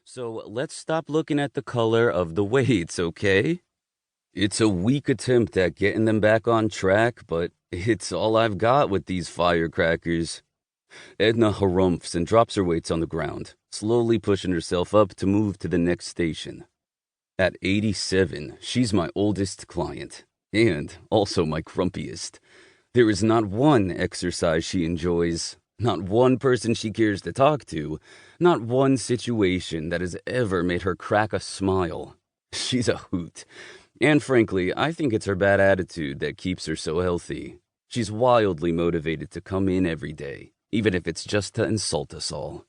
So let's stop looking at the color of the weights, okay? It's a weak attempt at getting them back on track, but it's all I've got with these firecrackers. Edna harumphs and drops her weights on the ground, slowly pushing herself up to move to the next station. At 87, she's my oldest client, and also my grumpiest. There is not one exercise she enjoys, not one person she cares to talk to, not one situation that has ever made her crack a smile. She's a hoot. And frankly, I think it's her bad attitude that keeps her so healthy. She's wildly motivated to come in every day, even if it's just to insult us all.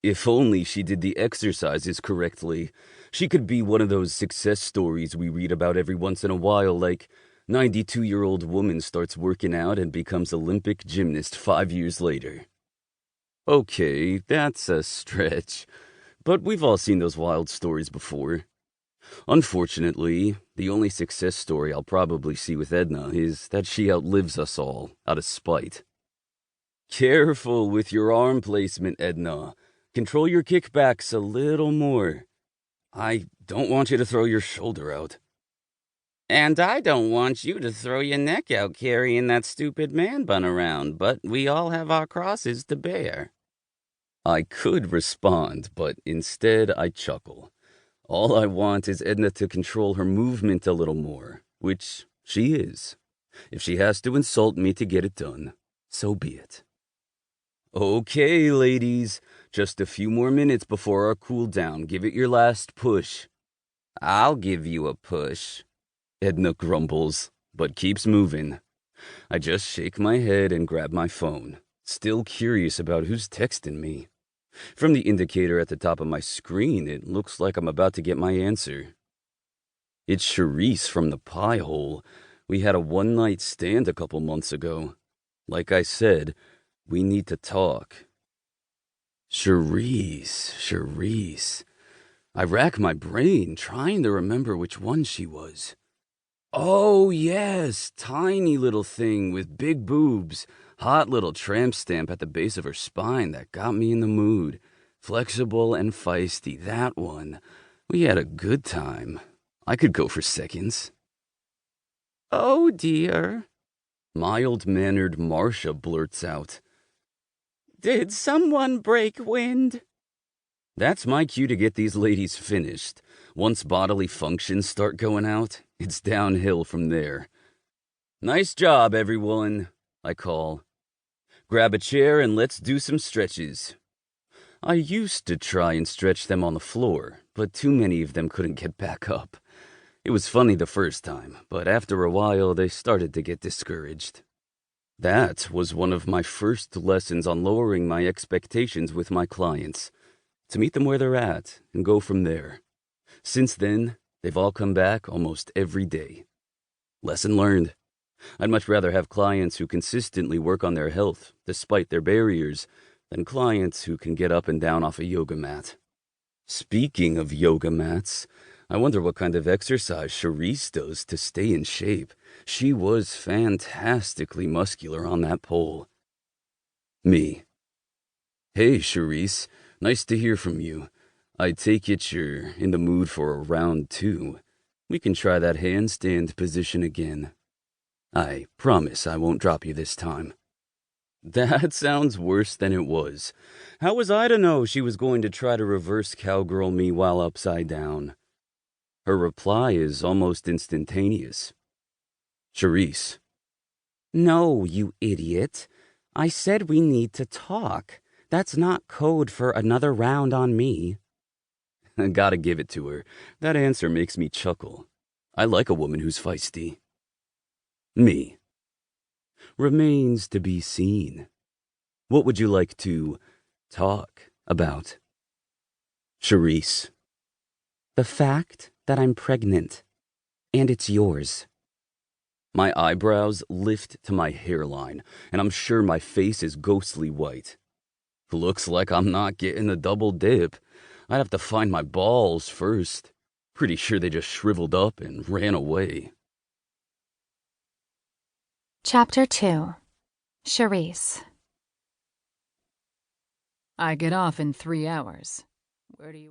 If only she did the exercises correctly, she could be one of those success stories we read about every once in a while, like 92-year-old woman starts working out and becomes Olympic gymnast 5 years later. Okay, that's a stretch, but we've all seen those wild stories before. Unfortunately, the only success story I'll probably see with Edna is that she outlives us all, out of spite. Careful with your arm placement, Edna. Control your kickbacks a little more. I don't want you to throw your shoulder out. And I don't want you to throw your neck out carrying that stupid man bun around, but we all have our crosses to bear. I could respond, but instead I chuckle. All I want is Edna to control her movement a little more, which she is. If she has to insult me to get it done, so be it. Okay, ladies, just a few more minutes before our cool down. Give it your last push. I'll give you a push, Edna grumbles, but keeps moving. I just shake my head and grab my phone, still curious about who's texting me. From the indicator at the top of my screen, it looks like I'm about to get my answer. It's Charisse from the pie hole. We had a one-night stand a couple months ago. Like I said, we need to talk. Charisse. I rack my brain trying to remember which one she was. Oh, yes, tiny little thing with big boobs. Hot little tramp stamp at the base of her spine that got me in the mood. Flexible and feisty, that one. We had a good time. I could go for seconds. Oh, dear, mild-mannered Marcia blurts out. Did someone break wind? That's my cue to get these ladies finished. Once bodily functions start going out, it's downhill from there. Nice job, everyone, I call. Grab a chair and let's do some stretches. I used to try and stretch them on the floor, but too many of them couldn't get back up. It was funny the first time, but after a while they started to get discouraged. That was one of my first lessons on lowering my expectations with my clients, to meet them where they're at and go from there. Since then, they've all come back almost every day. Lesson learned. I'd much rather have clients who consistently work on their health, despite their barriers, than clients who can get up and down off a yoga mat. Speaking of yoga mats, I wonder what kind of exercise Charisse does to stay in shape. She was fantastically muscular on that pole. Me. Hey, Charisse. Nice to hear from you. I take it you're in the mood for a round 2. We can try that handstand position again. I promise I won't drop you this time. That sounds worse than it was. How was I to know she was going to try to reverse cowgirl me while upside down? Her reply is almost instantaneous. Charisse. No, you idiot. I said we need to talk. That's not code for another round on me. I gotta give it to her. That answer makes me chuckle. I like a woman who's feisty. Me. Remains to be seen. What would you like to talk about? Charisse. The fact that I'm pregnant, and it's yours. My eyebrows lift to my hairline, and I'm sure my face is ghostly white. Looks like I'm not getting a double dip. I'd have to find my balls first. Pretty sure they just shriveled up and ran away. Chapter 2. Charisse. I get off in 3 hours. Where do you...